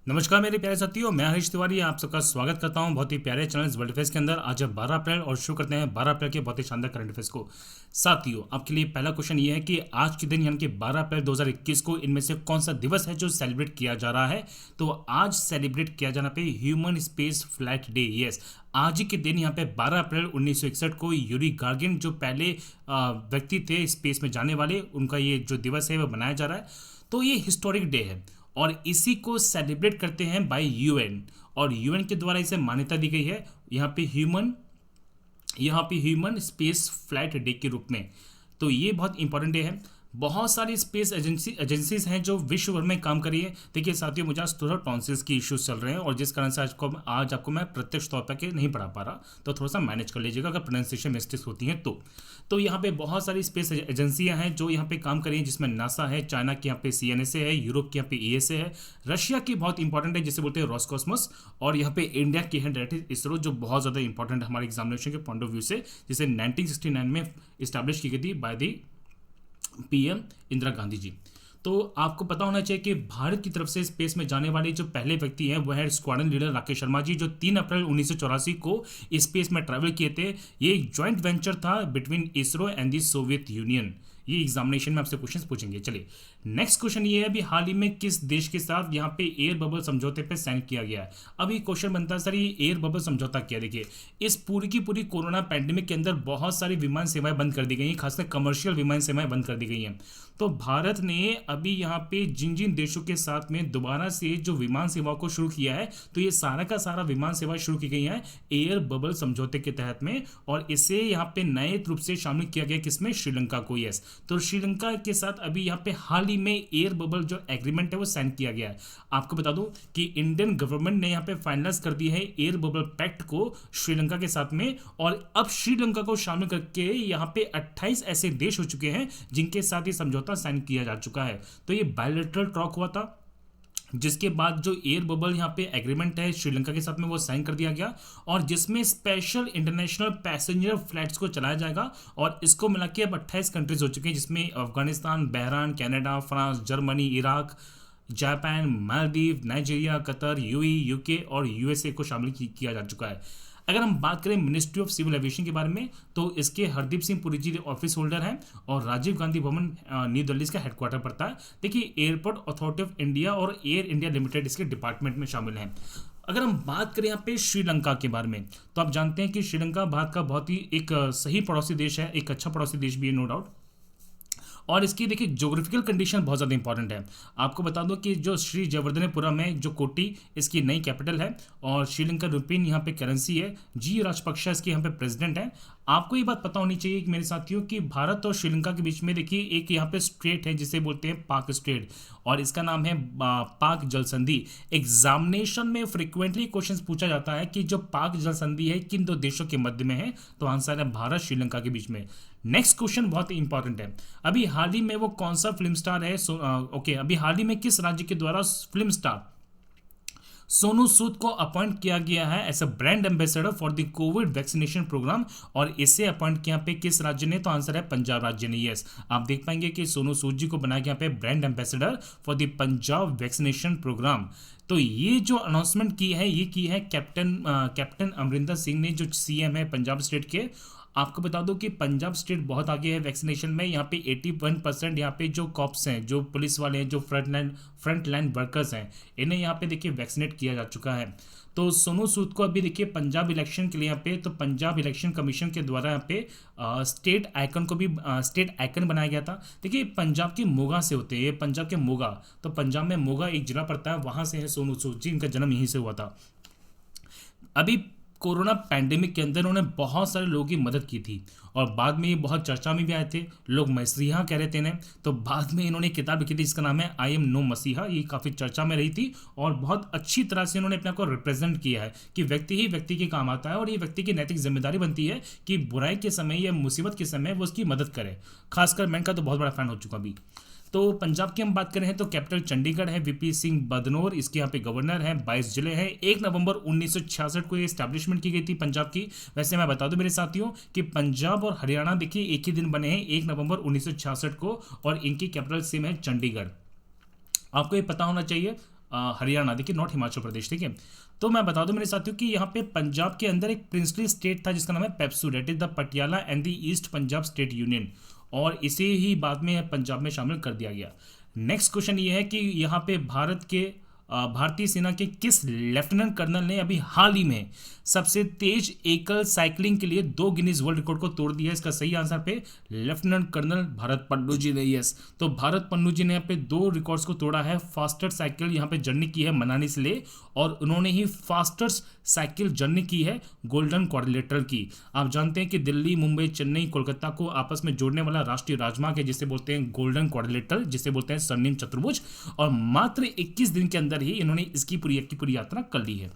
नमस्कार मेरे प्यारे साथियों, मैं हरीश तिवारी आप सबका स्वागत करता हूं बहुत ही प्यारे चैनल वर्ल्ड अफेयर्स के अंदर। आज है 12 अप्रैल और शुरू करते हैं 12 अप्रैल के बहुत ही शानदार करंट अफेयर्स को। साथियों, आपके लिए पहला क्वेश्चन ये है कि आज के दिन यानी कि 12 अप्रैल 2021 को इनमें से कौन सा दिवस है जो सेलिब्रेट किया जा रहा है। तो आज सेलिब्रेट किया जाना पे human space flight day. Yes, आज ही के दिन यहाँ पे 12 अप्रैल 1961 को यूरी गार्गिन जो पहले व्यक्ति थे स्पेस में जाने वाले, उनका ये जो दिवस है वो मनाया जा रहा है। तो ये हिस्टोरिक डे है और इसी को सेलिब्रेट करते हैं बाय यूएन, और यूएन के द्वारा इसे मान्यता दी गई है यहाँ पे ह्यूमन स्पेस फ्लाइट डे के रूप में। तो ये बहुत इंपॉर्टेंट डे है। बहुत सारी स्पेस एजेंसीज हैं जो विश्व भर में काम कर रही है। देखिए साथियों, मुझे आज थोड़ा टॉन्सिल्स की इश्यूज चल रहे हैं और जिस कारण से आज आपको मैं प्रत्यक्ष तौर पर के नहीं पढ़ा पा रहा, तो थोड़ा सा मैनेज कर लीजिएगा अगर प्रोनाउंसिएशन मिस्टेक्स होती हैं तो यहाँ पे बहुत सारी स्पेस एजेंसियां हैं जो यहाँ पे काम कर रही हैं, जिसमें नासा है, चाइना की यहाँ पे सीएनएसए है, यूरोप की यहाँ पे ईएसए है, रशिया की बहुत इंपॉर्टेंट है जिसे बोलते हैं रॉसकॉस्मोस, और यहाँ पे इंडिया की है डायरेक्ट इसरो, जो बहुत ज़्यादा इंपॉर्टेंट है हमारे एग्जामिनेशन के पॉइंट ऑफ व्यू से, जिसे 1969 में इस्टेब्लिश की गई थी by the PM Indira Gandhi ji. तो आपको पता होना चाहिए कि भारत की तरफ से स्पेस में जाने वाले जो पहले व्यक्ति हैं वो है स्क्वाड्रन लीडर राकेश शर्मा जी, जो 3 अप्रैल 1984 को स्पेस में ट्रैवल किए थे। ये एक जॉइंट वेंचर था between ISRO and the Soviet union. ये एग्जामिनेशन में आपसे क्वेश्चन पूछेंगे। चलिए नेक्स्ट क्वेश्चन ये है, अभी हाल ही में किस देश के साथ यहाँ पे एयर बबल समझौते पे साइन किया गया है। अभी क्वेश्चन बनता है सर ये एयर बबल समझौता क्या। देखिए, इस पूरी की पूरी कोरोना पैंडेमिक के अंदर बहुत सारी विमान सेवाएं बंद कर दी गई हैं, खासकर कमर्शियल विमान सेवाएं बंद कर दी गई हैं। तो भारत ने अभी यहाँ पे जिन जिन देशों के साथ में दोबारा से जो विमान सेवाओं को शुरू किया है, तो ये सारा का सारा विमान सेवा शुरू की गई है एयर बबल समझौते के तहत में, और इसे यहाँ पे नए रूप से शामिल किया गया किसमें, श्रीलंका को। यस, तो श्रीलंका के साथ अभी यहाँ पे हाल ही में एयर बबल जो एग्रीमेंट है वो साइन किया गया है। आपको बता दूं कि इंडियन गवर्नमेंट ने यहाँ पे फाइनलाइज कर दी है एयर बबल पैक्ट को श्रीलंका के साथ में, और अब श्रीलंका को शामिल करके यहाँ पे 28 ऐसे देश हो चुके हैं जिनके साथ ये समझौता साइन किया जा चुका है। तो ये बायलैटरल टॉक हुआ था, जिसके बाद जो एयर बबल यहाँ पे एग्रीमेंट है श्रीलंका के साथ में वो साइन कर दिया गया, और जिसमें स्पेशल इंटरनेशनल पैसेंजर फ्लाइट्स को चलाया जाएगा। और इसको मिला के अब 28 कंट्रीज हो चुके हैं, जिसमें Afghanistan, Bahrain, Canada, France, Germany, Iraq, Japan, Maldives, Nigeria, Qatar, UAE, UK और यूएसए को शामिल किया जा चुका है। अगर हम बात करें मिनिस्ट्री ऑफ सिविल एविएशन के बारे में, तो इसके हरदीप सिंह पुरी जी ऑफिस होल्डर हैं, और राजीव गांधी भवन न्यू दिल्ली इसका हेडक्वार्टर पड़ता है। देखिए, एयरपोर्ट अथॉरिटी ऑफ इंडिया और एयर इंडिया लिमिटेड इसके डिपार्टमेंट में शामिल हैं। अगर हम बात करें यहाँ पे श्रीलंका के बारे में, तो आप जानते हैं कि श्रीलंका भारत का बहुत ही एक सही पड़ोसी देश है, एक अच्छा पड़ोसी देश भी है, नो डाउट। और इसकी देखिए ज्योग्राफिकल कंडीशन बहुत ज़्यादा इंपॉर्टेंट है। आपको बता दो कि जो श्री जयवर्धनेपुरम है, जो कोटी इसकी नई कैपिटल है, और श्रीलंका रुपीन यहाँ पे करेंसी है। जी राजपक्षा इसके यहाँ पे प्रेसिडेंट है। आपको ये बात पता होनी चाहिए कि मेरे साथियों कि भारत और श्रीलंका के बीच में देखिए एक यहाँ पे स्ट्रेट है जिसे बोलते हैं पाक स्ट्रेट, और इसका नाम है पाक जल संधि। एग्जामिनेशन में फ्रिक्वेंटली क्वेश्चन पूछा जाता है कि जो पाक जल संधि है किन दो देशों के मध्य में है, तो आंसर है भारत श्रीलंका के बीच में। नेक्स्ट क्वेश्चन बहुत ही इंपॉर्टेंट है, अभी हाल ही में वो कौन सा फिल्म स्टार है, अभी हाल ही में किस राज्य के द्वारा फिल्म स्टार सोनू सूद को अपॉइंट किया गया है as a brand ambassador for the COVID vaccination programme, और इसे अपॉइंट किया पे किस राज्य ने, तो आंसर है पंजाब राज्य ने। यस, आप देख पाएंगे कि सोनू सूद जी को बनाया गया पे brand ambassador for the Punjab vaccination programme. तो ये जो अनाउंसमेंट की है, ये की है कैप्टन अमरिंदर सिंह ने, जो सीएम है पंजाब स्टेट के। आपको बता दो कि पंजाब स्टेट बहुत आगे है वैक्सीनेशन में। यहाँ पे 81% यहाँ पे जो कॉप्स हैं, जो पुलिस वाले हैं, जो फ्रंट लाइन वर्कर्स हैं, इन्हें यहाँ पे देखिए वैक्सीनेट किया जा चुका है। तो सोनू सूद को अभी देखिए पंजाब इलेक्शन के लिए यहाँ पे, तो पंजाब इलेक्शन कमीशन के द्वारा यहाँ पे स्टेट आइकन को भी स्टेट आइकन बनाया गया था। देखिए, पंजाब के मोगा से होते हैं, ये पंजाब के मोगा, तो पंजाब में मोगा एक जिला पड़ता है, वहाँ से है सोनू सूद जी, इनका जन्म यहीं से हुआ था। अभी कोरोना पैंडेमिक के अंदर उन्होंने बहुत सारे लोगों की मदद की थी, और बाद में ये बहुत चर्चा में भी आए थे, लोग मसीहा कह रहे थे इन्हें। तो बाद में इन्होंने किताब लिखी थी, इसका नाम है आई एम नो मसीहा। ये काफ़ी चर्चा में रही थी, और बहुत अच्छी तरह से इन्होंने अपने को रिप्रेजेंट किया है कि व्यक्ति ही व्यक्ति के काम आता है, और ये व्यक्ति की नैतिक जिम्मेदारी बनती है कि बुराई के समय या मुसीबत के समय वो उसकी मदद करे। खासकर मैं इनका तो बहुत बड़ा फैन हो चुका अभी। तो पंजाब की हम बात करें तो कैपिटल चंडीगढ़ है, वीपी सिंह बदनौर इसके यहाँ पे गवर्नर है, 22 जिले हैं। 1 नवंबर 1966 को ये इस्टेब्लिशमेंट की गई थी पंजाब की। वैसे मैं बता दूं मेरे साथियों कि पंजाब और हरियाणा देखिए एक ही दिन बने हैं, 1 नवंबर 1966 को, और इनकी कैपिटल सेम है चंडीगढ़। आपको ये पता होना चाहिए हरियाणा, देखिए नॉट हिमाचल प्रदेश, ठीक है। तो मैं बता दूं मेरे साथियों कि यहाँ पे पंजाब के अंदर एक प्रिंसली स्टेट था जिसका नाम है PEPSU, that is the Patiala and the East Punjab State Union, और इसे ही बाद में पंजाब में शामिल कर दिया गया। नेक्स्ट क्वेश्चन ये है कि यहाँ पे भारतीय सेना के किस लेफ्टिनेंट कर्नल ने अभी हाल ही में सबसे तेज एकल साइकिलिंग के लिए 2 गिनीज वर्ल्ड रिकॉर्ड को तोड़ दिया है? इसका सही आंसर पे लेफ्टिनेंट कर्नल भारत पन्नू जी ने, यस। तो भारत पन्नू जी ने यहाँ पे 2 रिकॉर्ड्स को तोड़ा है। फास्टर साइकिल यहाँ पे जर्नी की है मनाली से ले, और उन्होंने ही फास्टर साइकिल जर्नी की है गोल्डन क्वाड्रिलेटरल की। आप जानते हैं कि दिल्ली, मुंबई, चेन्नई, कोलकाता को आपस में जोड़ने वाला राष्ट्रीय राजमार्ग है जिसे बोलते हैं गोल्डन क्वाड्रिलेटरल, जिसे बोलते हैं स्वर्णिम चतुर्भुज, और मात्र 21 दिन के अंदर ही इन्होंने इसकी पूरी यात्रा कर ली है।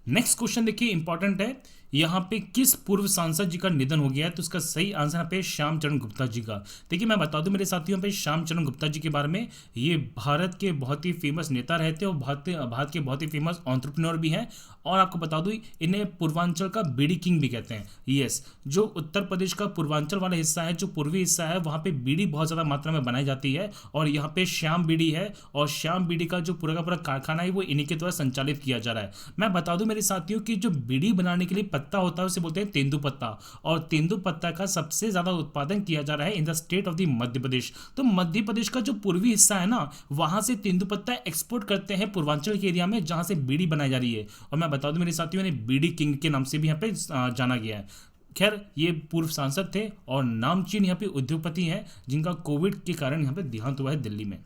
नेक्स्ट क्वेश्चन देखिए इंपॉर्टेंट है, यहाँ पे किस पूर्व सांसद जी का निधन हो गया है? तो इसका सही आंसर यहाँ पे श्यामचरण गुप्ता जी का। देखिए मैं बता दूं मेरे साथियों पे श्यामचरण गुप्ता जी के बारे में, ये भारत के बहुत ही फेमस नेता रहे थे और भारत के बहुत ही फेमस एंटरप्रेन्योर भी हैं, और आपको बता दूं इन्हें पूर्वांचल का बीड़ी किंग भी कहते हैं। यस, जो उत्तर प्रदेश का पूर्वांचल वाला हिस्सा है, जो पूर्वी हिस्सा है, वहाँ पे बीड़ी बहुत ज़्यादा मात्रा में बनाई जाती है, और यहाँ पे श्याम बीड़ी है, और श्याम बीड़ी का जो पूरा का पूरा कारखाना है वो इन्हीं के द्वारा संचालित किया जा रहा है। मैं बता दूं मेरे साथियों कि जो बीड़ी बनाने के लिए पत्ता होता है उसे बोलते हैं तेंदुपत्ता, और तेंदुपत्ता का सबसे ज्यादा उत्पादन किया जा रहा है in the state of the Madhya Pradesh. तो मध्य प्रदेश का जो पूर्वी हिस्सा है ना, वहां से तेंदुपत्ता एक्सपोर्ट करते हैं पूर्वांचल के एरिया में जहां से बीड़ी बनाई जा रही है, और मैं बता दूं मेरे साथियों ने बीड़ी किंग के नाम से भी यहाँ पे जाना गया है। खैर ये पूर्व सांसद थे और नामचीन यहाँ पे उद्योगपति हैं जिनका कोविड के कारण यहाँ पे देहांत हुआ है दिल्ली में।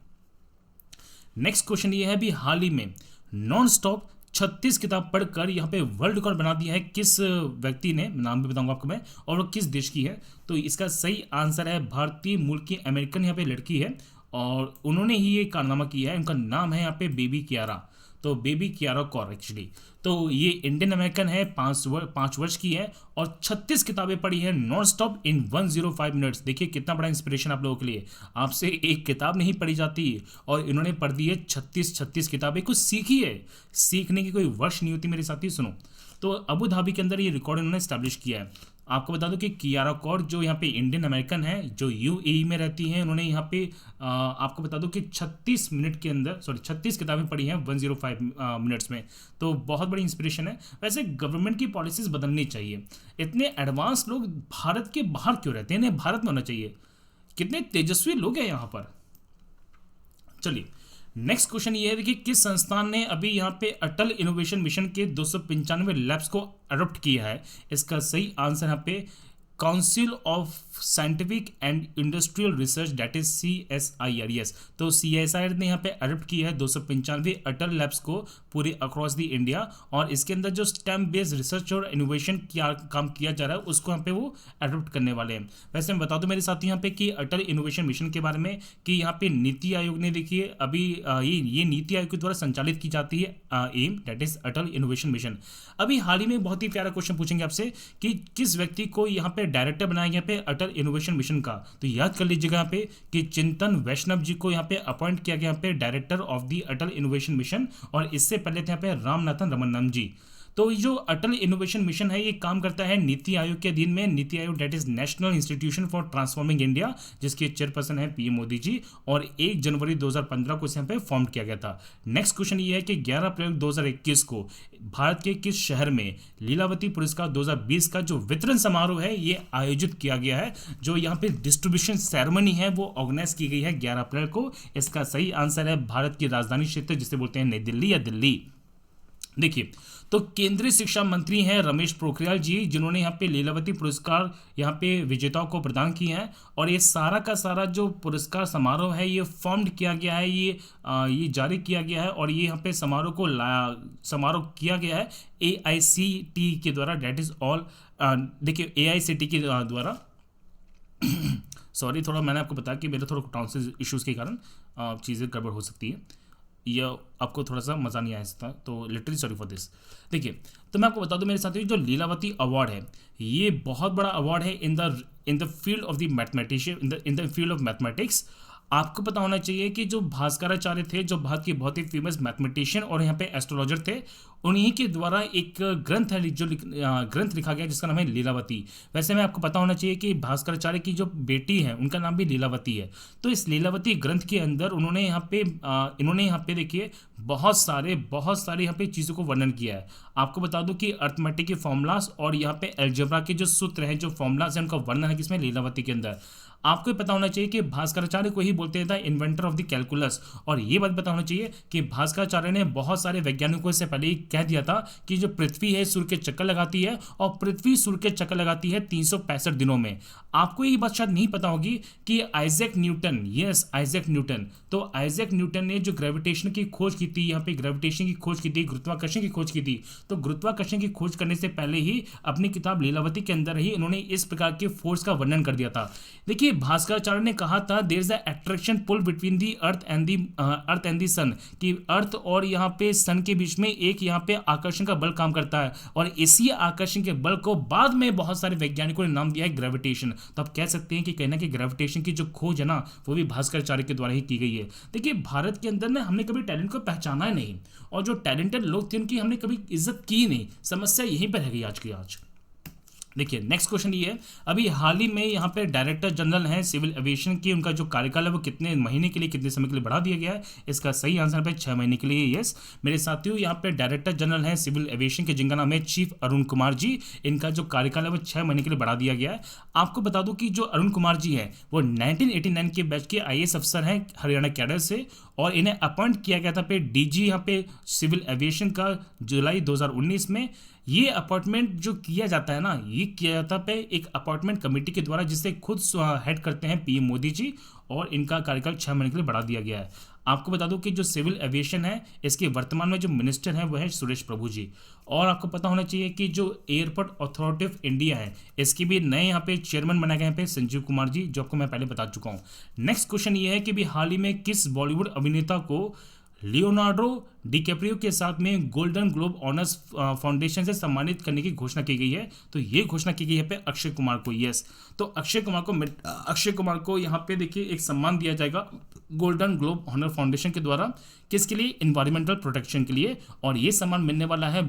नेक्स्ट क्वेश्चन ये है भी हाल ही में नॉन स्टॉप 36 किताब पढ़कर यहाँ पे वर्ल्ड रिकॉर्ड बना दिया है किस व्यक्ति ने, नाम भी बताऊंगा आपको मैं, और वो किस देश की है? तो इसका सही आंसर है भारतीय मूल की अमेरिकन यहाँ पे लड़की है, और उन्होंने ही ये कारनामा किया है। उनका नाम है यहाँ पे बेबी कियारा, तो बेबी कियारा कौर एक्चुअली। तो ये इंडियन अमेरिकन है, 5 वर्ष की है, और 36 किताबें पढ़ी है नॉन स्टॉप इन 105 मिनट्स। देखिए कितना बड़ा इंस्पिरेशन आप लोगों के लिए, आपसे एक किताब नहीं पढ़ी जाती और इन्होंने पढ़ दी है 36 किताबें। कुछ सीखी है, सीखने की कोई वर्ष नहीं होती मेरे साथी। सुनो, तो अबू धाबी के अंदर ये रिकॉर्ड इन्होंने स्टैब्लिश किया है। आपको बता दूं कि कियारा कौर जो यहाँ पे इंडियन अमेरिकन है, जो यूएई में रहती हैं, उन्होंने यहाँ पे आपको बता दूं कि 36 मिनट के अंदर 36 किताबें पढ़ी हैं 105 मिनट्स में। तो बहुत बड़ी इंस्पिरेशन है। वैसे गवर्नमेंट की पॉलिसीज बदलनी चाहिए। इतने एडवांस लोग भारत के बाहर क्यों रहते हैं? इन्हें भारत में होना चाहिए। कितने तेजस्वी लोग हैं यहाँ पर। चलिए नेक्स्ट क्वेश्चन ये है, देखिए किस संस्थान ने अभी यहाँ पे अटल इनोवेशन मिशन के 295 लैब्स को अडॉप्ट किया है? इसका सही आंसर यहाँ पे Council of Scientific and Industrial Research, that is CSIR। तो CSIR ने यहाँ पे अडॉप्ट किया है 295 अटल लैब्स को पूरे अक्रॉस द इंडिया, और इसके अंदर जो स्टेम बेस्ड रिसर्च और इनोवेशन काम किया जा रहा है उसको यहाँ पे वो अडॉप्ट करने वाले हैं। वैसे मैं बता दूं मेरे साथी यहाँ पे कि अटल इनोवेशन मिशन के बारे में कि यहाँ पे नीति आयोग ने, देखिए अभी ये नीति आयोग के द्वारा संचालित की जाती है AIM, that is Atal Innovation Mission. अभी हाल ही में बहुत ही प्यारा क्वेश्चन पूछेंगे आपसे कि किस व्यक्ति को यहाँ पे डायरेक्टर बनाया गया पे अटल इनोवेशन मिशन का? तो याद कर लीजिएगा यहाँ पे कि चिंतन वैष्णव जी को यहाँ पे अपॉइंट किया गया यहाँ पे director of the Atal Innovation mission, और इससे पहले थे यहाँ पे रामनाथन रमन्नम जी। तो जो अटल इनोवेशन मिशन है ये काम करता है नीति आयोग के अधीन में। NITI Aayog that is National Institution for Transforming India, जिसके चेयरपर्सन है पीएम मोदी जी, और 1 जनवरी 2015 को इसे यहाँ पे फॉर्म किया गया था। नेक्स्ट क्वेश्चन ये है कि 11 अप्रैल 2021 को भारत के किस शहर में लीलावती पुरस्कार 2020 का जो वितरण समारोह है ये आयोजित किया गया है? जो यहाँ पे डिस्ट्रीब्यूशन सेरेमनी है वो ऑर्गेनाइज की गई है 11 अप्रैल को। इसका सही आंसर है भारत की राजधानी क्षेत्र जिसे बोलते हैं नई दिल्ली या दिल्ली। देखिए तो केंद्रीय शिक्षा मंत्री हैं रमेश पोखरियाल जी, जिन्होंने यहाँ पे लीलावती पुरस्कार यहाँ पे विजेताओं को प्रदान किए हैं, और ये सारा का सारा जो पुरस्कार समारोह है ये फॉर्म्ड किया गया है, ये जारी किया गया है, और ये यहाँ पे समारोह किया गया है AICTE के द्वारा, डेट इज ऑल। देखिए AICTE के द्वारा सॉरी, थोड़ा मैंने आपको बताया कि मेरे थोड़ा टॉन्सिल इश्यूज़ के कारण चीज़ें गड़बड़ हो सकती है, यह आपको थोड़ा सा मज़ा नहीं आया सकता, तो लिटरली सॉरी फॉर दिस। देखिए तो मैं आपको बता दूं मेरे साथियों, जो लीलावती अवार्ड है ये बहुत बड़ा अवार्ड है in the field of the mathematician, in the field of mathematics. आपको पता होना चाहिए कि जो भास्कराचार्य थे, जो भारत के बहुत ही फेमस मैथमेटिशियन और यहाँ पे एस्ट्रोलॉजर थे, उन्हीं के द्वारा एक ग्रंथ है जो ग्रंथ लिखा गया जिसका नाम है लीलावती। वैसे में आपको पता होना चाहिए कि भास्कराचार्य की जो बेटी है उनका नाम भी लीलावती है। तो इस लीलावती ग्रंथ के अंदर इन्होंने यहाँ पे देखिए बहुत सारे यहाँ पे चीज़ों को वर्णन किया है। आपको बता दूं कि अर्थमेटिक के फॉर्मूलाज और यहाँ पे एल्जेब्रा के जो सूत्र हैं, जो फॉर्मूलाज हैं, उनका वर्णन है किसमें, लीलावती के अंदर। आपको ये पता होना चाहिए कि भास्कराचार्य को ही बोलते थे इन्वेंटर ऑफ द कैलकुलस। और ये बात पता होना चाहिए कि भास्कराचार्य ने बहुत सारे वैज्ञानिकों से पहले ही कह दिया था कि जो पृथ्वी है सूर्य के चक्कर लगाती है, और पृथ्वी सूर्य के चक्कर लगाती है 365 दिनों में। आपको ये बात शायद नहीं पता होगी कि आइजैक न्यूटन, तो आइजैक न्यूटन ने जो ग्रेविटेशन की खोज की थी, यहाँ पे ग्रेविटेशन की खोज की थी, गुरुत्वाकर्षण की खोज की थी। तो गुरुत्वाकर्षण की खोज करने से पहले ही अपनी किताब लीलावती के अंदर ही इन्होंने इस प्रकार के फोर्स का वर्णन कर दिया था। देखिए भास्कराचार्य ने कहा था there is a attraction pull between the earth and the sun, कि अर्थ और यहाँ पे सन के बीच में एक यहाँ पे आकर्षण का बल काम करता है, और इसी आकर्षण के बल को बाद में बहुत सारे वैज्ञानिकों ने नाम दिया है ग्रेविटेशन। तो आप कह सकते हैं कि कहीं ना कहीं ग्रेविटेशन की जो खोज है ना, वो भी भास्कराचार्य के द्वारा ही की गई है। देखिए भारत के अंदर ना हमने कभी टैलेंट को पहचाना ही नहीं, और जो टैलेंटेड लोग थे उनकी हमने कभी इज्जत की ही नहीं। समस्या यहीं पर रह गई आज की आज। देखिए नेक्स्ट क्वेश्चन ये है, अभी हाल ही में यहाँ पे डायरेक्टर जनरल हैं सिविल एविएशन की, उनका जो कार्यकाल है वो कितने महीने के लिए, कितने समय के लिए बढ़ा दिया गया है? इसका सही आंसर है 6 महीने के लिए। यस मेरे साथियों, यहाँ पे डायरेक्टर जनरल हैं सिविल एविएशन के, जिनका नाम है चीफ अरुण कुमार जी। इनका जो कार्यकाल है वो 6 महीने के लिए बढ़ा दिया गया है। आपको बता दूं कि जो अरुण कुमार जी हैं वो 1989 के बैच के IAS अफसर हैं हरियाणा कैडर से, और इन्हें अपॉइंट किया गया था पे DG यहाँ पे सिविल एविएशन का जुलाई 2019 में। ये अपॉइंटमेंट जो किया जाता है ना, ये किया जाता है एक अपॉइंटमेंट कमेटी के द्वारा, जिसे खुद हेड करते हैं PM मोदी जी, और इनका कार्यकाल 6 महीने के लिए बढ़ा दिया गया है। आपको बता दूं कि जो सिविल एविएशन है इसके वर्तमान में जो मिनिस्टर हैं वो है सुरेश प्रभु जी। और आपको पता होना चाहिए कि जो एयरपोर्ट अथॉरिटी ऑफ इंडिया है इसके भी नए यहाँ पे चेयरमैन बनाए गए हैं पे संजीव कुमार जी, जो आपको मैं पहले बता चुका हूँ। नेक्स्ट क्वेश्चन ये है कि भी हाल ही में किस बॉलीवुड अभिनेता को लियोनार्डो डिकैप्रियो के साथ में गोल्डन ग्लोब ऑनर्स फाउंडेशन से सम्मानित करने की घोषणा की गई है? तो ये घोषणा की गई है पे अक्षय कुमार को। यस, तो अक्षय कुमार को यहाँ पे देखिए एक सम्मान दिया जाएगा गोल्डन ग्लोब ऑनर फाउंडेशन के द्वारा। किसके लिए? इन्वायरमेंटल प्रोटेक्शन के लिए। और ये सम्मान मिलने वाला है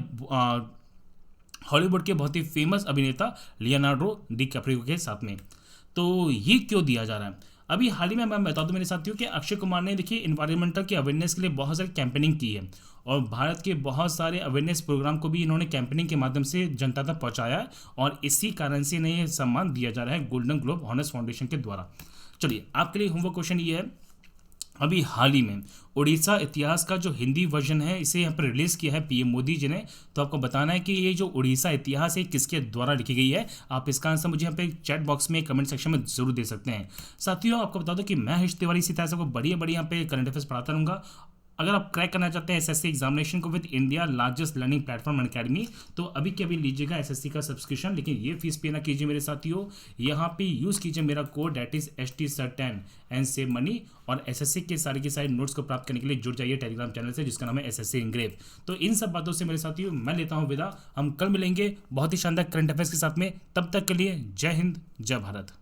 हॉलीवुड के बहुत ही फेमस अभिनेता लियोनार्डो डिकैप्रियो के साथ में। तो ये क्यों दिया जा रहा है? अभी हाल ही में मैं बता दूं मेरे साथियों कि अक्षय कुमार ने देखिए इन्वायरमेंटल के अवेयरनेस के लिए बहुत सारी कैंपेनिंग की है, और भारत के बहुत सारे अवेयरनेस प्रोग्राम को भी इन्होंने कैंपेनिंग के माध्यम से जनता तक पहुंचाया है, और इसी कारण से इन्हें यह सम्मान दिया जा रहा है गोल्डन ग्लोब ऑनर्स फाउंडेशन के द्वारा। चलिए आपके लिए होमवर्क क्वेश्चन ये है, अभी हाल ही में उड़ीसा इतिहास का जो हिंदी वर्जन है इसे यहाँ पर रिलीज़ किया है PM मोदी जी ने। तो आपको बताना है कि ये जो उड़ीसा इतिहास है किसके द्वारा लिखी गई है। आप इसका आंसर मुझे यहाँ पे चैट बॉक्स में कमेंट सेक्शन में जरूर दे सकते हैं। साथियों आपको बता दो कि मैं हरीश तिवारी इसी तरह से आपको बढ़िया यहाँ पे करंट अफेयर्स पढ़ाता रहूँगा। अगर आप क्रैक करना चाहते हैं SSC एग्जामिनेशन को with India largest learning platform and academy, तो अभी के अभी लीजिएगा SSC का सब्सक्रिप्शन, लेकिन ये फीस पे ना कीजिए मेरे साथियों। यहाँ पे यूज़ कीजिए मेरा code that is STSIR10 and save money, और SSC के सारे नोट्स को प्राप्त करने के लिए जुड़ जाइए टेलीग्राम चैनल से जिसका नाम है SSC इंग्रेव। तो इन सब बातों से मेरे साथियों मैं लेता हूँ विदा। हम कल मिलेंगे बहुत ही शानदार करंट अफेयर्स के साथ में। तब तक के लिए जय हिंद, जय भारत।